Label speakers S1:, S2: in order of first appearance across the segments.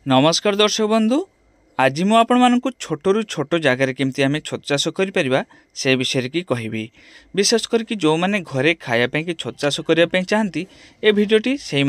S1: नमस्कार दर्शक बंधु। आज मु आपण मानकु छोटरू छोट जगार केमती आम छत चाष कर से विषय की कहबी। विशेष करके जो मैंने घरे खायापी कि छत चाष करने चाहती ए भिडटी से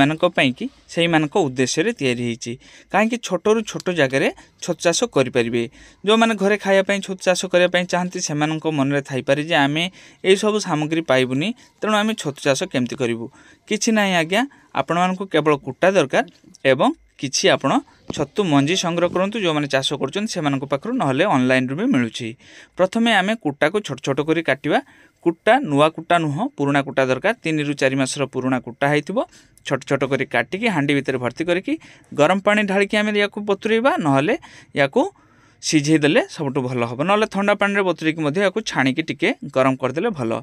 S1: उद्देश्य तैयारी कहीं छोटरू छोट जगार छत चाष करें। जो मैंने घरे खायापी छत चाष करने चाहती से मन में थी आम यही सब सामग्री पाइबुनी, तेणु आम छत चाष केमती करूँ कि ना आज्ञा आपण मानकु केवल कुटा दरकार एवं किछि आपण छतु मंजी संग्रह करंतु जो माने चाष करछन से मानक पाखरु नहले ऑनलाइन रू भी मिलुछि। प्रथमे आमे कुटा को छोट छोट करी काटिबा। कुटा नुआ कुटा नुह पुराना कुटा दरकार 3 रु 4 मासर पुराना कुटा हैतिबो। छोट छोट करी काटिकी हांडी भितर भर्ती करिकी गरम पानी ढालिकी आमे याकु बतुरेबा, नहले याकु सिझे देले सबटु भलो हबो। नहले ठंडा पानी रे बतुरेकी मध्ये याकु छाणीकी टिके गरम कर देले भलो।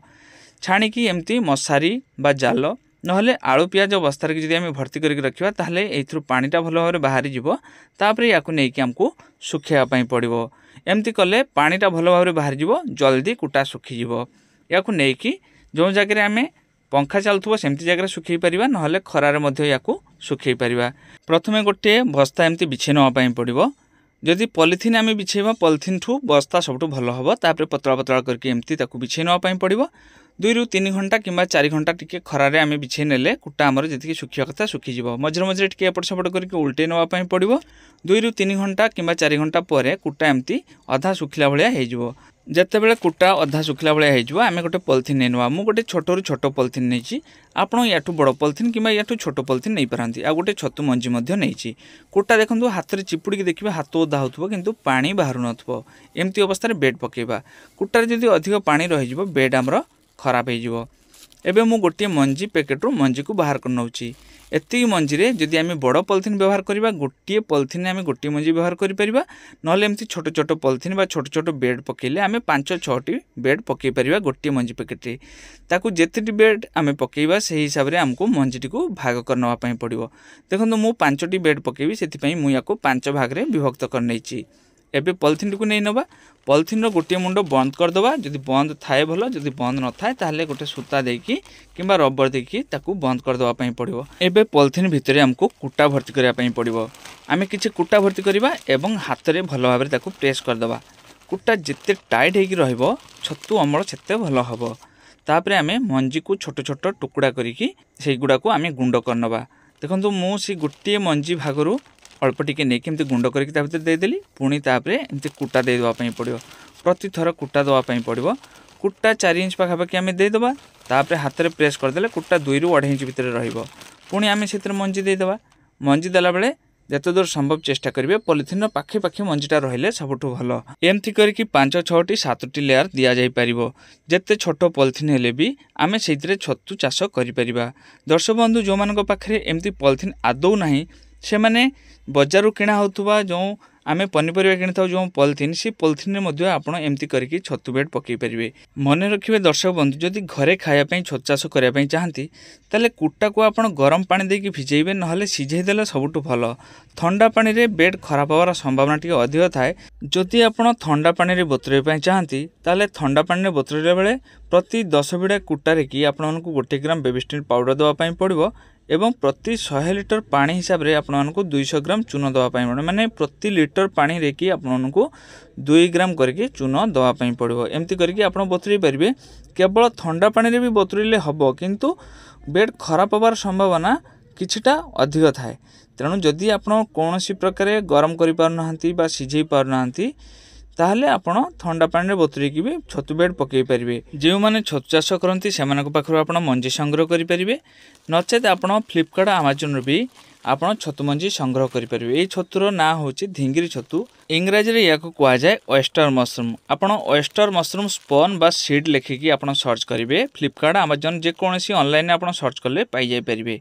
S1: छाणीकी एमती मशारी बा जाल नहले आलू पियाज बस्तार की आम भर्ती करके रखा ताहले एथुरु पानीटा भल भाव बाहरी जीवो। तापरे याकु नेकी हमकु सुखाइबा पड़िबो। एमती कले पानीटा भल भाव बाहरी जीवो, जल्दी कुटा सुखी जीवो। याकु नेकी जो जगह आम पंखा चलुथबो सेमती जगह सुखई परिबा, नहले खरारे मध्ये याकु सुखई परिबा। प्रथमे गोटे बस्ता एमती बिछे नवा पई पड़िबो। जदि पॉलिथिन आम बिछेबा पॉलिथिन ठू बस्ता सबटु भल हबो। तापरे पतला पतला करके एमती ताकु बिछे नवा पई पड़िबो। 2 रु 3 घंटा किंबा 4 घंटा टिके खरारे आम बिछे नेले कुटा आमर जति सुखिया कथा सुखी जीवो। मझे मझे टिके एपट सेपट करके उल्टे नवा पई पड़िबो। 2 रु 3 घंटा किंबा 4 घंटा परे कुटा एमती अधा सुखिला भलिया हे जीवो। जेतेबेले कुटा अधा सुखिला भलिया हे जीवो आमे गोटे पॉलिथिन नै नवा। मु गोटे छोटरू छोट पॉलिथिन नैची। आपण याठू बड़ पॉलिथिन किंबा याठू छोट पॉलिथिन नै पारंती। आ गोटे छतु मंजी मध्ये नैची। कुटा देखंतु हाथ रे चिपुड़ी के देखिबे हाथ ओदा होथबो किंतु पानी बाहरु नथबो। एमती अवस्था रे बेड पकेबा। कुटा रे जदि अधिक पानी रहि जीवो बेड हमर खराब हे जीवो। एबे मु गोटे मंजी पैकेट रो मंजी को बाहर कर नउची। एति मंजी रे जदि आमे बड़ पॉलिथिन व्यवहार करिबा गोटे पॉलिथिन आमे गोटे मंजी व्यवहार करि परिबा, नहले एमती छोट छोट पॉलिथिन बा छोट छोट बेड पकेले आमे 5-6टी बेड पके परिबा गोटे मंजी पैकेट रे। ताकू जेतिटी बेड आमे पकेबा सेही हिसाब रे हमको मंजीटी को भाग कर नवा पई पड़िबो। देखंतु मु 5टी बेड पकेबी सेति पई मु याको 5 भाग रे विभक्त कर नैची। एबे पॉलिथिन को नै नबा। पॉलिथिन रो गोटे मुंड बंद कर दबा। जदि बंद थाए भलो, जदि बंद न थाए ताहले गोटे सूता देकी किंबा रबर देकी ताकू बंद कर दबा पई पड़िबो। एबे पॉलिथिन भितरे हमको कुटा भर्ती करिया पई पड़िबो। आमे किछि कुटा भर्ती करिबा एवं हाथ रे भलो भाबरे ताकू प्रेस कर दबा। कुटा जिते टाइट हेकी रहइबो छतु अमल सेते भलो हबो। तापरे आमे मंजी को छोट छोट टुकड़ा करिकी सेई गुडा को आमे गुंड करनबा। देखंतु मु सी गुट्टी मंजी भागरू अल्प टिके नहीं केमती गुंड करके ता भीतर देदेली। पुणी तापरे एमती कुटा दे दवा पई पड़िबो। प्रति थर कुटा दवा पई पड़िबो। कुटा 4 इंच पाखापाखि आमे दे दबा। तापरे हाथ रे प्रेस कर देले कुटा 2 रु 2.5 इंच भीतर रहिबो। पुणी आमे सेतिर मंजी दे दबा। मंजी देला बेले जते दूर संभव चेष्टा करिवे पॉलिथिन पाखे पाखे मंजीटा रहिले सबठु भलो। एमती करके 5-6टी 7टी लेयर दिया जाई परिबो। जते छोटो पॉलिथिन हेले भी आमे सेतिरे छतु चाष करि परिबा। दर्शक बंधु जो मानक पाखरे एमती पॉलिथिन आदौ नाही से माने बजारू किणा होतुबा जो आमे पनीपरिया किणी थाउ जो पॉलिथिन से पॉलिथिन रे मध्ये आपण एमती करके छतु बेड पकई परिबे। मने रखिबे दर्शक बंधु जदि घरे खाया पई छत चाष करिया पई चाहंती ताले कुटा को आपण गरम पानी देकी भिजेइबे, नहले सिझेइ देले सबटु भलो। ठंडा पानी रे बेड खराब होवार संभावना टिके अधिक थाए। जदि आपण ठंडा पानी रे बतुरे पई चाहंती ताले ठंडा पानी रे बतुरेला बेले प्रति 10 बिडा कुटा रे की आपण मानकु 1 ग्राम बेबिस्टिन पाउडर दवा पई पड़िबो एवं प्रति 100 लिटर पानी हिसाब रे आपण मानकु 200 ग्राम चून दवा पई पड़ो। माने प्रति लिटर पानी रे की आपण मानकु 2 ग्राम करके चून दवा पई पड़िबो। एमती करके आपण बतुरे परिबे। केवल ठंडा पानी रे भी बतुरेले हबो किंतु बेड खराब होबार संभावना किछिटा अधिक थाए। तेणु जदि आपण कोनोसी प्रकार गरम करि पार नाहंती बा सिझेइ पार नाहंती ताहले आपण ठंडा पानी रे बतुरेकी भी छतु बेड पकई परिबे। जे माने छतु चाष करंती सेमानक पाखरु आपण मंजी संग्रह करि परिबे। नचेत आपण फ्लिपकार्ट अमेज़न रे भी आपण छतु मंजी संग्रह करि परिबे। एई छतुर ना होची धिंगिरी छतु। इंग्रजी रे याको कुआ जाय ऑयस्टर मशरूम। आपण ऑयस्टर मशरूम स्पॉन बा सीड लेखिकी आपण सर्च करिवे। फ्लिपकार्ट अमेज़न जे कोनोसी ऑनलाइन आपण सर्च करले पाई जाय परिबे।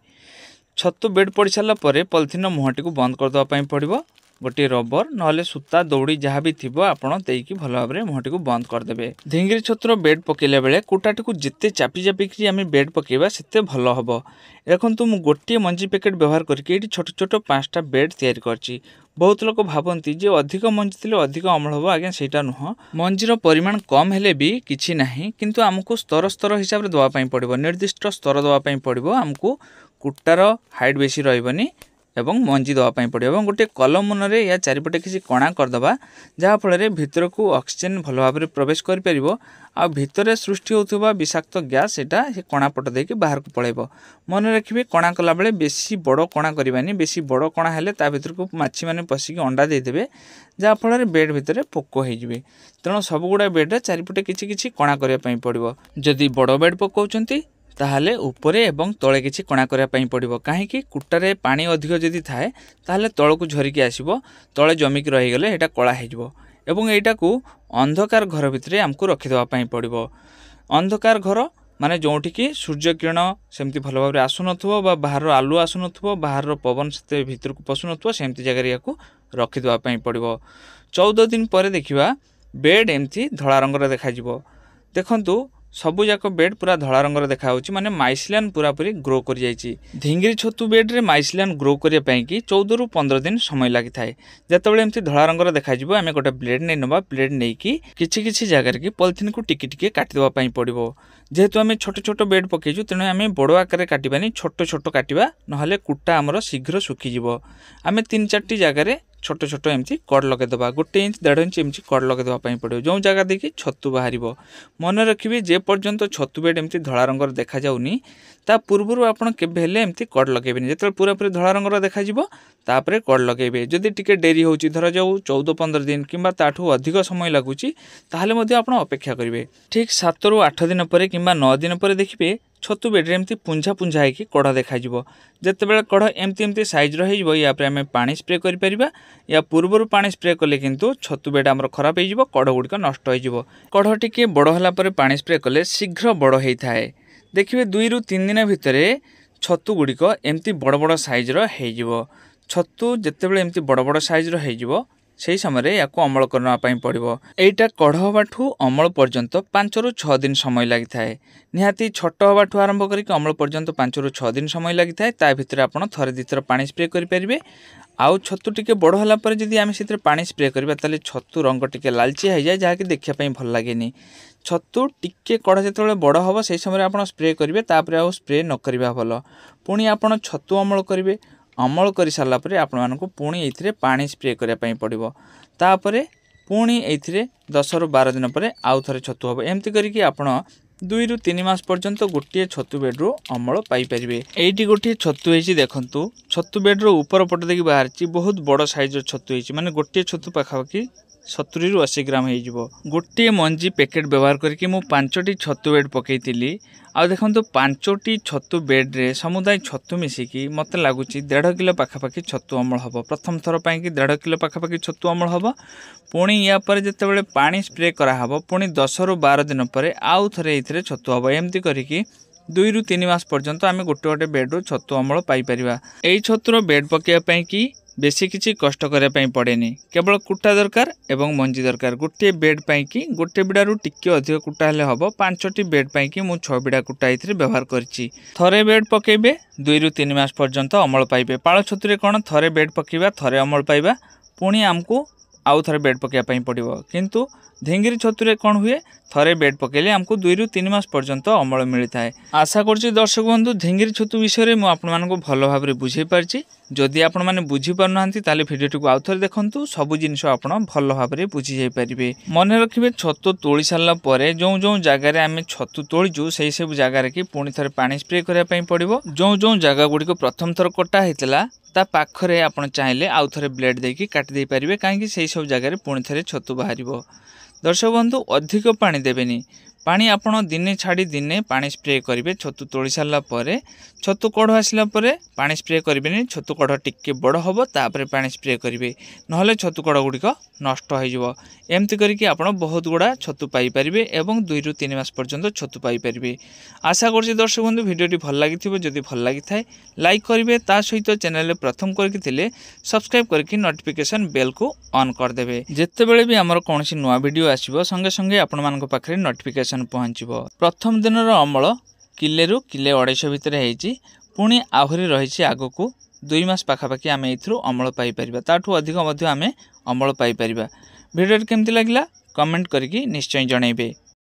S1: छतु बेड पड़ी सारा पर पॉलिथिन मुहटी को बंद कर दवा पई पड़िबो। गोटे रबर नहले सूता दौड़ी जहाँ भी थिबो आपण देकी भल भाव में मुहटी को बंद कर देबे। धिंगिरी छतुर बेड पकेला बेले कुटाटी को जिते चापी चापिकी आम बेड पकेबा सेते भल हबो। देखंतु मु गोटे मंजी पैकेट व्यवहार करके एठी छोट छोट 5टा बेड तैयारी करछि। बहुत लोक भाबंती जे अधिक मंजी थिले अधिक अमल हबो। आज्ञा सेटा नुह। मंजीर परिमाण कम हेले भी किछि नाही, किंतु हमको स्तर स्तर हिसाब रे दवा पई पड़िबो। निर्दिष्ट स्तर दवा पई पड़िबो। हमको कुटार हाइट बेसी रहइबनी एवं मंजी दवाई पड़ो और गोटे कलम मुनरे या चारिपटे किसी कणा करदे जहाँफल भितर को ऑक्सीजन भल भाव प्रवेश कर आ भितर सृष्टि होता विषाक्त गैस यहाँ से कणा पट देके बाहर को पलैब। मन रखिए कणा कला बेले बेसी बड़ कणा करवानी, बेसी बड़ कणा हेले ता भितर को माछी मैंने पशिक अंडा देदेवे जहाँफल बेड भितर पोक हो तेणु सबुगुड़ा बेड्रे चारिपटे किसी किसी कणा करने पड़ो। जदि बड़ बेड पकाउछंती ताहले उपरे एवं तले किसी कणा करने पड़ो कहीं कुटारे पानी अधिक जदि थाए ताहले तल को झरिकी आसब, तले जमिक रहीगले यहाँ कला हो एवं यहाँ को अंधकार घर भितर आमको रखिदेवाई पड़ो। अंधकार घर माने जोटिकी सूर्य किरण सेमती भल भाव आसुन बाहर आलु आसुन बाहर पवन से भितर को पशु नमती जगह या रखिदेवाई पड़ो। 14 दिन पर देखा बेड एमती धला रंगर देखा देखु सबु जाक बेड पूरा धला रंगर देखा माने माइसिलियन पूरा पूरी ग्रो कर जाइए। ढिंगिरी छतु बेड रे माइसिलियन ग्रो करने की 14 रु 15 दिन समय लगी थाए। जितेबाला एमती धला रंगर देखा आम गोटे ब्लेड नहीं नवा, ब्लेड नहीं कि जगार की पॉलिथिन को टिके टिके काटिदेवाई पड़ो। जेहेतु आम छोट छोट बेड पकईचु तेणु आम बड़ आकार काटवानी, छोट छोट काटिबा नहले कुटा आमर शीघ्र सुखीज। आम 3-4 जगार छोट छोट एमती कड़ लगेदेवा, 1 इंच 1.5 इंच एमती कड़ लगेदेवाई पड़ो जो जगह देखिए छतु बाहर। मन रखिए जे पर्यंत छतु बेड एमती धला रंगर देखा जाउनी ता पूर्व आपड़ केबे एमती कड़ लगेबेनि। जिते पूरा पूरी धला रंगर देखा तापर कड़ लगेबे। जदि टिके डेरी होची धर जाऊ 14-15 दिन किंबा ताठू अधिक समय लगुची ताहले मध्ये आपण अपेक्षा करिवे। ठीक 7 रु 8 दिन पर किंबा 9 दिन पर देखिए छतु बेड्रे एमती पुंझा पुंझा होकर कड़ देखा जितेबाला कड़ एमती एमती सैज या आम पानी स्प्रे कर या पूर्वर पानी स्प्रे कले किंतु छतु बेड आमर खराब हो कड़ गुड़िक नष्ट हो। कड़ टिके बड़ होला पानी स्प्रे कले शीघ्र बड़ होता है। देखिए 2 रु 3 दिन भितर छतु गुड़िक एमती बड़ बड़ सैज्र हो। छतु जितेबाला एमती बड़ बड़ सैज्र हो से समय या अमल करने पड़ो। यहीटा कड़ हवाठू अमल पर्यंत 5 रु 6 दिन समय लगी थाए। निहाती छोट हवाठू आरंभ करके अमल पर्यंत 5 रु 6 दिन समय लगी थाए। ता भितर आपण थरे 2 थर पानी स्प्रे करें। आउ छतु टिके बड़ होला पर जदि आम से पानी स्प्रे करबा ताले छतु रंग टिके लालचिया हो जाए जहाँकि देखा भल लगे। छतु टिके कड़ जो बड़ हम से समय आप स्प्रे करेंगे तापर आउ स्प्रे न करवा भल। पुणी आप छतु अमल करेंगे, अमल कर सारा पर आपण को पुणी ये पानी स्प्रे करने पड़ो। तापर पुणी ये 10 रु 12 दिन पर आउ थे छतु हम एमती करके आप 2 रु 3 मास पर्यंत गोटे छतु बेड्रु अमल पाइपर। ये गोटे छतु होती देखु छतु बेड्र ऊपर पट देखिए बाहर बहुत बड़ सैज छतु होती माने गोटे छतु पाखापाखि 70 रु 80 ग्राम हो। गोटे मंजी पैकेट व्यवहार करके मु 5टी छतु बेड पकईली। आ देखो 5टी छतु बेड्रे समुदाय छतु मिसिकी मत लगुच 1.5 किलो पाखापाखि छतु अमल हम। प्रथम थर पर 1.5 किलो पाखापाखि छतु अमल हम। पुणी या जितेबाला पानी स्प्रे कराहब पुणी 10 रु 12 दिन पर आउ थे ये छतु हम। एमती करके 2 रु 3 मास पर्यंत आम गोटे गोटे बेड्रु छतु अमल पाइपर। यही छतुर बेड पकईवाई कि बेसी किसी कष्ट करने पड़ेनि, केवल कुटा दरकार एवं मंजी दरकार। गोटे बेड कि गोटे बिड़ारू टिके अधिक कुटा हेले हम। 5टी बेड कि मु 6 बिड़ा कुटा ये व्यवहार करी। थरे बेड पकेबे 2 रु 3 मास पर्यंत अमल पाइबे। पाଳ छतुरे कौन थरे बेड पकेबा थरे अमल पाइबा पुणी आमको आउ थे बेड पकईवाई पड़ो। किंतु ढिंगिरी छतुरे कौन हुए थरे बेड पकेले आमको 2 रु 3 मास पर्यंत अमल मिलता है। आशा करछि दर्शक बंधु ढिंगिरी छतु विषय में आपको भल भाव बुझे पारछि। जदि आपण मैंने बुझी पार ना ताले भिडियो को आउ थे देखु सबू जिनस आप भल भाव बुझी जापारे। मन रखिए छतु तोली सारा पर जो जो जगार आम छतु तोलीचु से सब जगार कि पुणी थे पानी स्प्रे करने पड़ो। जो जो जगह गुड़िक प्रथम थर कटा होता ता पाखरे आपण चाहिले आउ थे ब्लेड देकी काटी दे पारिबे कहीं से सब जगह पुणी थे छतु बाहर। दर्शक बंधु अधिक पानी देवेनि, पानी आपण दिने छाड़ी दिने पानी स्प्रे करेंगे। छतु तोली सारा पर छतु कड़ आसला पानी स्प्रे करेंगे। छतु कड़ टिके बड़ हम तापर पानी स्प्रे करेंगे नहले छतु कड़ गुड़िक नष्ट हो। एमती करके आप बहुत गुड़ा छतु पाइपर एवं 2 रु 3 मास पर्यंत छतु पाइपर। आशा करछि दर्शक बंधु भिडियोटी भल लगी जदि भल लगी थाए लाइक करेंगे, ता सहित चैनल प्रथम करके सब्सक्राइब करके नोटिफिकेशन बेल को ऑन करदे। जितेबाला भी आमर कौन नुआ वीडियो आसो संगे संगे आपण मान पाखे नोटिफिकेशन पहुँचो। प्रथम दिन अमल किले रु किले 250 भितर होती पुणी आहरी रही आगक 2 मास पाखापाखि आम एथरू अमल पाइपर। ताठू अधिक आम अमल पाइपर। भिडियो केमती लगिला कमेंट करके निश्चय जनइबे।